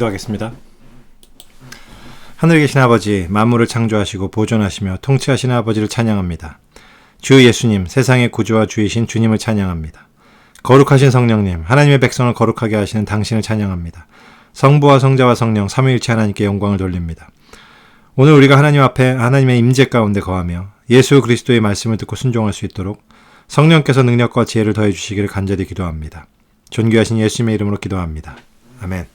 기도하겠습니다. 하늘에 계신 아버지, 만물을 창조하시고 보존하시며 통치하시는 아버지를 찬양합니다. 주 예수님, 세상의 구주와 주이신 주님을 찬양합니다. 거룩하신 성령님, 하나님의 백성을 거룩하게 하시는 당신을 찬양합니다. 성부와 성자와 성령, 삼위일체 하나님께 영광을 돌립니다. 오늘 우리가 하나님 앞에 하나님의 임재 가운데 거하며 예수 그리스도의 말씀을 듣고 순종할 수 있도록 성령께서 능력과 지혜를 더해 주시기를 간절히 기도합니다. 존귀하신 예수님의 이름으로 기도합니다. 아멘.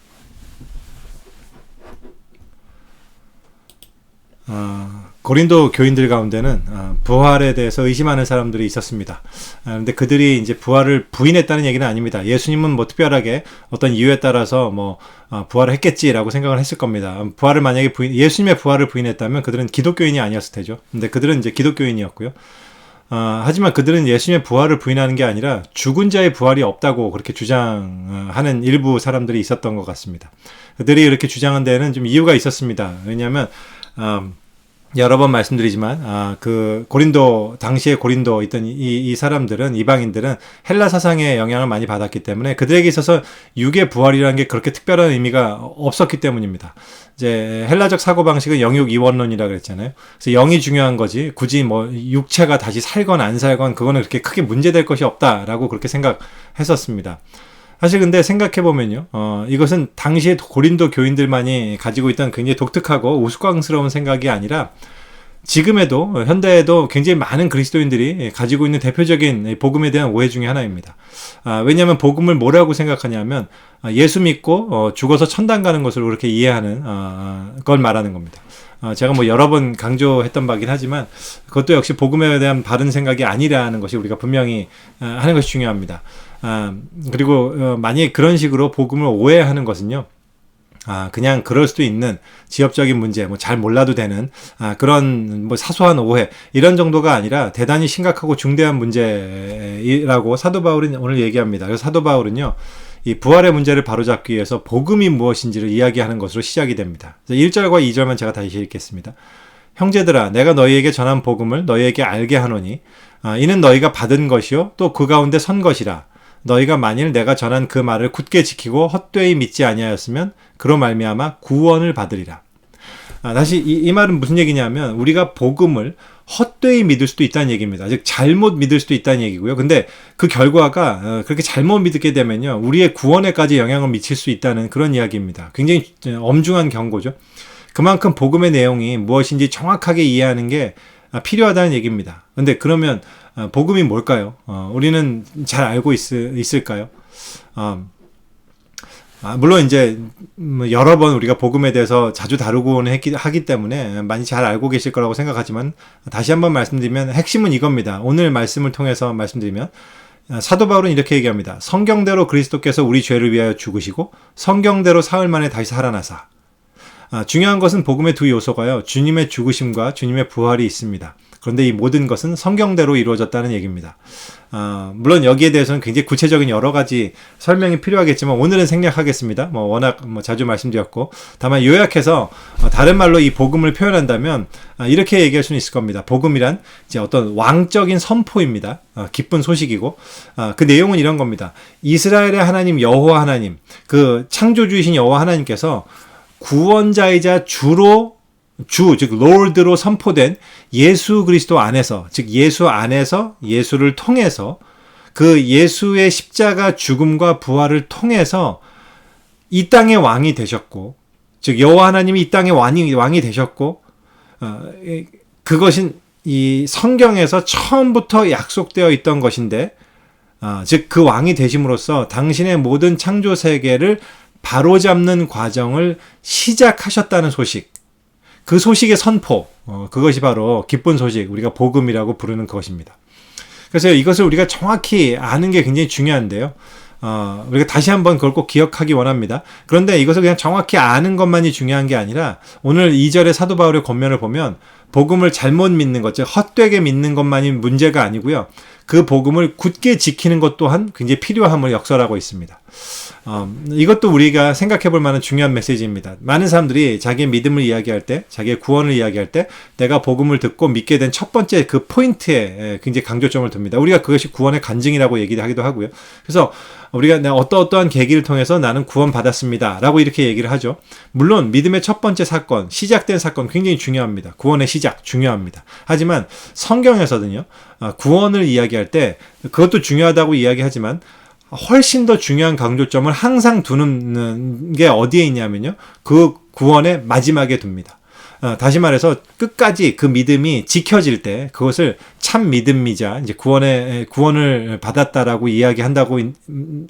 고린도 교인들 가운데는 부활에 대해서 의심하는 사람들이 있었습니다. 그런데 그들이 이제 부활을 부인했다는 얘기는 아닙니다. 예수님은 뭐 특별하게 어떤 이유에 따라서 부활을 했겠지라고 생각을 했을 겁니다. 부활을 만약에 예수님의 부활을 부인했다면 그들은 기독교인이 아니었을 테죠. 근데 그들은 이제 기독교인이었고요. 하지만 그들은 예수님의 부활을 부인하는 게 아니라 죽은 자의 부활이 없다고 그렇게 주장하는 일부 사람들이 있었던 것 같습니다. 그들이 이렇게 주장한 데는 좀 이유가 있었습니다. 왜냐하면 여러 번 말씀드리지만 당시에 고린도 있던 이 사람들은, 이방인들은 헬라 사상의 영향을 많이 받았기 때문에 그들에게 있어서 육의 부활이라는 게 그렇게 특별한 의미가 없었기 때문입니다. 이제 헬라적 사고방식은 영육 이원론이라고 그랬잖아요. 그래서 영이 중요한 거지 굳이 육체가 다시 살건 안 살건 그거는 그렇게 크게 문제될 것이 없다라고 그렇게 생각했었습니다. 사실 근데 생각해보면요, 이것은 당시에 고린도 교인들만이 가지고 있던 굉장히 독특하고 우스꽝스러운 생각이 아니라 지금에도, 현대에도 굉장히 많은 그리스도인들이 가지고 있는 대표적인 복음에 대한 오해 중에 하나입니다. 왜냐하면 복음을 뭐라고 생각하냐면 예수 믿고 죽어서 천당 가는 것으로 그렇게 이해하는 걸 말하는 겁니다. 제가 여러 번 강조했던 바긴 하지만 그것도 역시 복음에 대한 바른 생각이 아니라는 것이 우리가 분명히 하는 것이 중요합니다. 그리고 만약에 그런 식으로 복음을 오해하는 것은요, 그냥 그럴 수도 있는 지엽적인 문제, 잘 몰라도 되는 그런 사소한 오해, 이런 정도가 아니라 대단히 심각하고 중대한 문제라고 사도 바울은 오늘 얘기합니다. 그래서 사도 바울은요, 이 부활의 문제를 바로잡기 위해서 복음이 무엇인지를 이야기하는 것으로 시작이 됩니다. 1절과 2절만 제가 다시 읽겠습니다. 형제들아, 내가 너희에게 전한 복음을 너희에게 알게 하노니 이는 너희가 받은 것이요 또 그 가운데 선 것이라. 너희가 만일 내가 전한 그 말을 굳게 지키고 헛되이 믿지 아니하였으면 그로 말미암아 구원을 받으리라. 다시 이 말은 무슨 얘기냐면 우리가 복음을 헛되이 믿을 수도 있다는 얘기입니다. 즉 잘못 믿을 수도 있다는 얘기고요. 근데 그 결과가 그렇게 잘못 믿게 되면요, 우리의 구원에까지 영향을 미칠 수 있다는 그런 이야기입니다. 굉장히 엄중한 경고죠. 그만큼 복음의 내용이 무엇인지 정확하게 이해하는 게 필요하다는 얘기입니다. 근데 그러면 복음이 뭘까요? 우리는 잘 알고 있을까요? 물론 이제 여러 번 우리가 복음에 대해서 자주 다루고는 하기 때문에 많이 잘 알고 계실 거라고 생각하지만 다시 한번 말씀드리면 핵심은 이겁니다. 오늘 말씀을 통해서 말씀드리면 사도 바울은 이렇게 얘기합니다. 성경대로 그리스도께서 우리 죄를 위하여 죽으시고 성경대로 사흘 만에 다시 살아나사. 중요한 것은 복음의 두 요소가요, 주님의 죽으심과 주님의 부활이 있습니다. 그런데 이 모든 것은 성경대로 이루어졌다는 얘기입니다. 물론 여기에 대해서는 굉장히 구체적인 여러 가지 설명이 필요하겠지만 오늘은 생략하겠습니다. 워낙 자주 말씀드렸고, 다만 요약해서 다른 말로 이 복음을 표현한다면 이렇게 얘기할 수는 있을 겁니다. 복음이란 이제 어떤 왕적인 선포입니다. 기쁜 소식이고, 그 내용은 이런 겁니다. 이스라엘의 하나님 여호와 하나님, 그 창조주이신 여호와 하나님께서 구원자이자 즉 롤드로 선포된 예수 그리스도 안에서, 즉 예수 안에서, 예수를 통해서, 그 예수의 십자가 죽음과 부활을 통해서 이 땅의 왕이 되셨고, 즉 여호와 하나님이 이 땅의 왕이 되셨고, 그것은 이 성경에서 처음부터 약속되어 있던 것인데, 즉 그 왕이 되심으로써 당신의 모든 창조 세계를 바로잡는 과정을 시작하셨다는 소식, 그 소식의 선포, 그것이 바로 기쁜 소식, 우리가 복음이라고 부르는 것입니다. 그래서 이것을 우리가 정확히 아는 게 굉장히 중요한데요. 우리가 다시 한번 그걸 꼭 기억하기 원합니다. 그런데 이것을 그냥 정확히 아는 것만이 중요한 게 아니라 오늘 2절의 사도 바울의 권면을 보면 복음을 잘못 믿는 것, 즉 헛되게 믿는 것만이 문제가 아니고요. 그 복음을 굳게 지키는 것 또한 굉장히 필요함을 역설하고 있습니다. 이것도 우리가 생각해 볼 만한 중요한 메시지입니다. 많은 사람들이 자기의 믿음을 이야기할 때, 자기의 구원을 이야기할 때 내가 복음을 듣고 믿게 된 첫 번째 그 포인트에 굉장히 강조점을 둡니다. 우리가 그것이 구원의 간증이라고 얘기하기도 하고요. 그래서 우리가 어떠한 계기를 통해서 나는 구원받았습니다 라고 이렇게 얘기를 하죠. 물론 믿음의 첫 번째 사건, 시작된 사건 굉장히 중요합니다. 구원의 시작 중요합니다. 하지만 성경에서는요, 구원을 이야기할 때 그것도 중요하다고 이야기하지만 훨씬 더 중요한 강조점을 항상 두는 게 어디에 있냐면요, 그 구원의 마지막에 둡니다. 다시 말해서 끝까지 그 믿음이 지켜질 때 그것을 참 믿음이자 이제 구원을 받았다라고 이야기한다고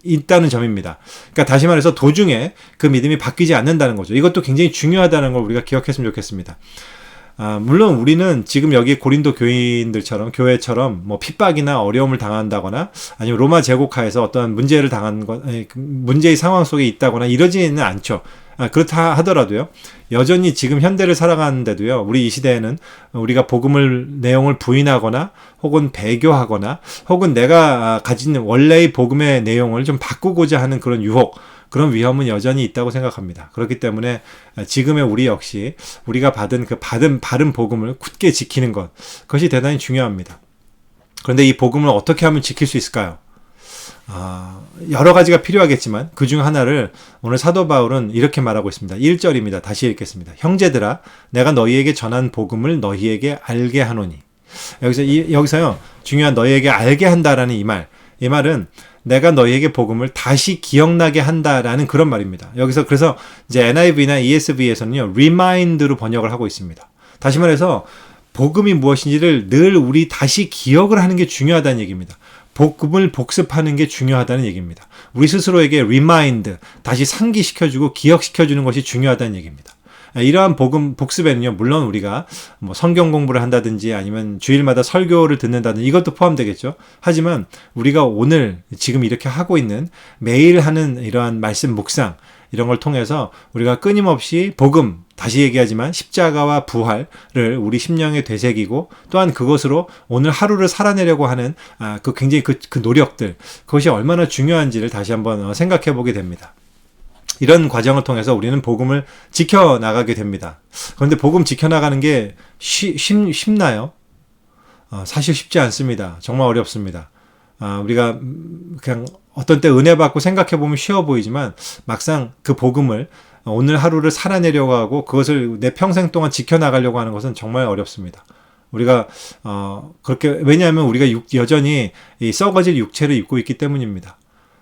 있다는 점입니다. 그러니까 다시 말해서 도중에 그 믿음이 바뀌지 않는다는 거죠. 이것도 굉장히 중요하다는 걸 우리가 기억했으면 좋겠습니다. 물론 우리는 지금 여기 고린도 교인들처럼, 교회처럼 뭐 핍박이나 어려움을 당한다거나 아니면 로마 제국하에서 어떤 문제를 문제의 상황 속에 있다거나 이러지는 않죠. 그렇다 하더라도요, 여전히 지금 현대를 살아가는데도요, 우리 이 시대에는 우리가 내용을 부인하거나 혹은 배교하거나 혹은 내가 가진 원래의 복음의 내용을 좀 바꾸고자 하는 그런 유혹, 그런 위험은 여전히 있다고 생각합니다. 그렇기 때문에 지금의 우리 역시 우리가 받은 바른 복음을 굳게 지키는 것, 그것이 대단히 중요합니다. 그런데 이 복음을 어떻게 하면 지킬 수 있을까요? 여러 가지가 필요하겠지만 그중 하나를 오늘 사도 바울은 이렇게 말하고 있습니다. 1절입니다. 다시 읽겠습니다. 형제들아, 내가 너희에게 전한 복음을 너희에게 알게 하노니. 여기서요, 중요한 너희에게 알게 한다라는 이 말은 내가 너희에게 복음을 다시 기억나게 한다라는 그런 말입니다. 여기서 그래서 이제 NIV나 ESV에서는요, remind로 번역을 하고 있습니다. 다시 말해서 복음이 무엇인지를 늘 우리 다시 기억을 하는 게 중요하다는 얘기입니다. 복음을 복습하는 게 중요하다는 얘기입니다. 우리 스스로에게 remind, 다시 상기시켜주고 기억시켜주는 것이 중요하다는 얘기입니다. 이러한 복습에는요, 물론 우리가 뭐 성경 공부를 한다든지 아니면 주일마다 설교를 듣는다든지 이것도 포함되겠죠. 하지만 우리가 오늘 지금 이렇게 하고 있는 매일 하는 이러한 말씀 묵상, 이런 걸 통해서 우리가 끊임없이 복음, 다시 얘기하지만 십자가와 부활을 우리 심령에 되새기고 또한 그것으로 오늘 하루를 살아내려고 하는 굉장히 그 노력들, 그것이 얼마나 중요한지를 다시 한번 생각해 보게 됩니다. 이런 과정을 통해서 우리는 복음을 지켜나가게 됩니다. 그런데 복음 지켜나가는 게 쉽나요? 사실 쉽지 않습니다. 정말 어렵습니다. 우리가 그냥 어떤 때 은혜 받고 생각해 보면 쉬워 보이지만 막상 그 복음을 오늘 하루를 살아내려고 하고 그것을 내 평생 동안 지켜나가려고 하는 것은 정말 어렵습니다. 우리가 왜냐하면 우리가 여전히 이 썩어질 육체를 입고 있기 때문입니다.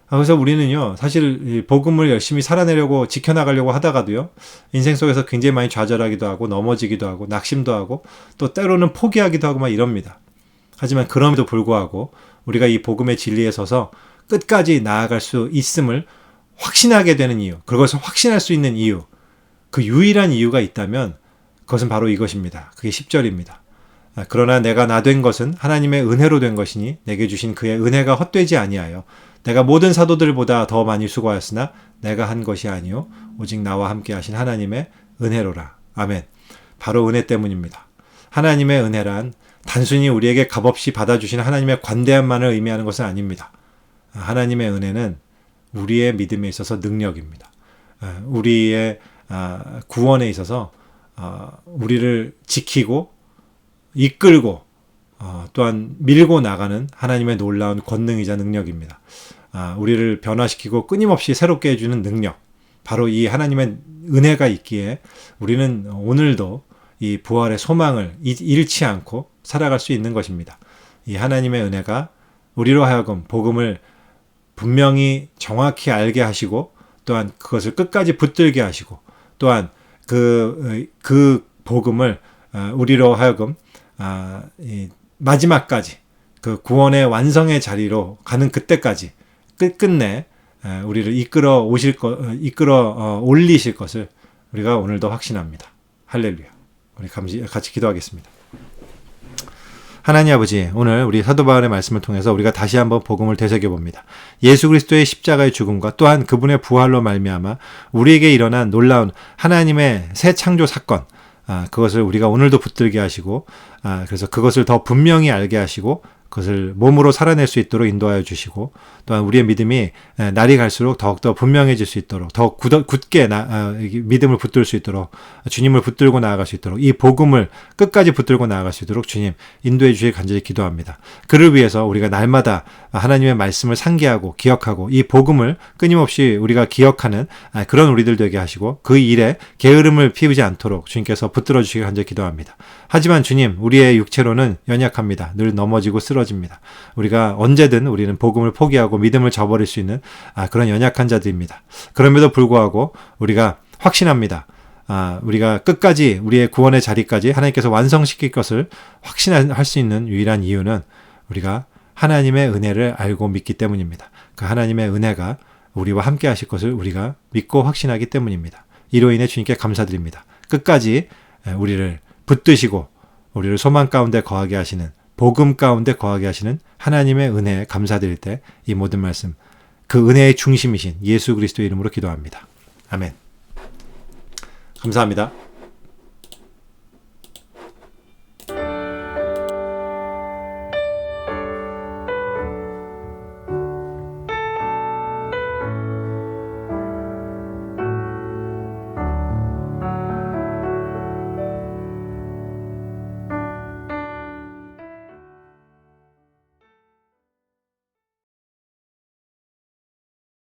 그래서 우리는요, 사실 복음을 열심히 살아내려고 지켜나가려고 하다가도요, 인생 속에서 굉장히 많이 좌절하기도 하고 넘어지기도 하고 낙심도 하고 또 때로는 포기하기도 하고 막 이럽니다. 하지만 그럼에도 불구하고 우리가 이 복음의 진리에 서서 끝까지 나아갈 수 있음을 확신하게 되는 이유, 그것을 확신할 수 있는 이유, 그 유일한 이유가 있다면 그것은 바로 이것입니다. 그게 10절입니다. 그러나 내가 나 된 것은 하나님의 은혜로 된 것이니 내게 주신 그의 은혜가 헛되지 아니하여 내가 모든 사도들보다 더 많이 수고하였으나 내가 한 것이 아니요 오직 나와 함께 하신 하나님의 은혜로라. 아멘. 바로 은혜 때문입니다. 하나님의 은혜란 단순히 우리에게 값없이 받아주신 하나님의 관대함만을 의미하는 것은 아닙니다. 하나님의 은혜는 우리의 믿음에 있어서 능력입니다. 우리의 구원에 있어서 우리를 지키고 이끌고 또한 밀고 나가는 하나님의 놀라운 권능이자 능력입니다. 우리를 변화시키고 끊임없이 새롭게 해주는 능력, 바로 이 하나님의 은혜가 있기에 우리는 오늘도 이 부활의 소망을 잃지 않고 살아갈 수 있는 것입니다. 이 하나님의 은혜가 우리로 하여금 복음을 분명히 정확히 알게 하시고 또한 그것을 끝까지 붙들게 하시고 또한 그 복음을 우리로 하여금 마지막까지 그 구원의 완성의 자리로 가는 그때까지 끝끝내 우리를 이끌어 올리실 것을 우리가 오늘도 확신합니다. 할렐루야. 우리 같이 기도하겠습니다. 하나님 아버지, 오늘 우리 사도 바울의 말씀을 통해서 우리가 다시 한번 복음을 되새겨봅니다. 예수 그리스도의 십자가의 죽음과 또한 그분의 부활로 말미암아 우리에게 일어난 놀라운 하나님의 새 창조 사건, 그것을 우리가 오늘도 붙들게 하시고 그래서 그것을 더 분명히 알게 하시고 그것을 몸으로 살아낼 수 있도록 인도하여 주시고, 또한 우리의 믿음이 날이 갈수록 더욱더 분명해질 수 있도록, 더 굳게 믿음을 붙들 수 있도록, 주님을 붙들고 나아갈 수 있도록, 이 복음을 끝까지 붙들고 나아갈 수 있도록 주님 인도해 주시길 간절히 기도합니다. 그를 위해서 우리가 날마다 하나님의 말씀을 상기하고 기억하고 이 복음을 끊임없이 우리가 기억하는 그런 우리들 되게 하시고, 그 일에 게으름을 피우지 않도록 주님께서 붙들어 주시길 간절히 기도합니다. 하지만 주님, 우리의 육체로는 연약합니다. 늘 넘어지고 쓰러집니다. 우리가 언제든 우리는 복음을 포기하고 믿음을 저버릴 수 있는 그런 연약한 자들입니다. 그럼에도 불구하고 우리가 확신합니다. 우리가 끝까지 우리의 구원의 자리까지 하나님께서 완성시킬 것을 확신할 수 있는 유일한 이유는 우리가 하나님의 은혜를 알고 믿기 때문입니다. 그 하나님의 은혜가 우리와 함께 하실 것을 우리가 믿고 확신하기 때문입니다. 이로 인해 주님께 감사드립니다. 끝까지 우리를 붙드시고 우리를 소망 가운데 거하게 하시는, 복음 가운데 거하게 하시는 하나님의 은혜에 감사드릴 때 이 모든 말씀, 그 은혜의 중심이신 예수 그리스도의 이름으로 기도합니다. 아멘. 감사합니다.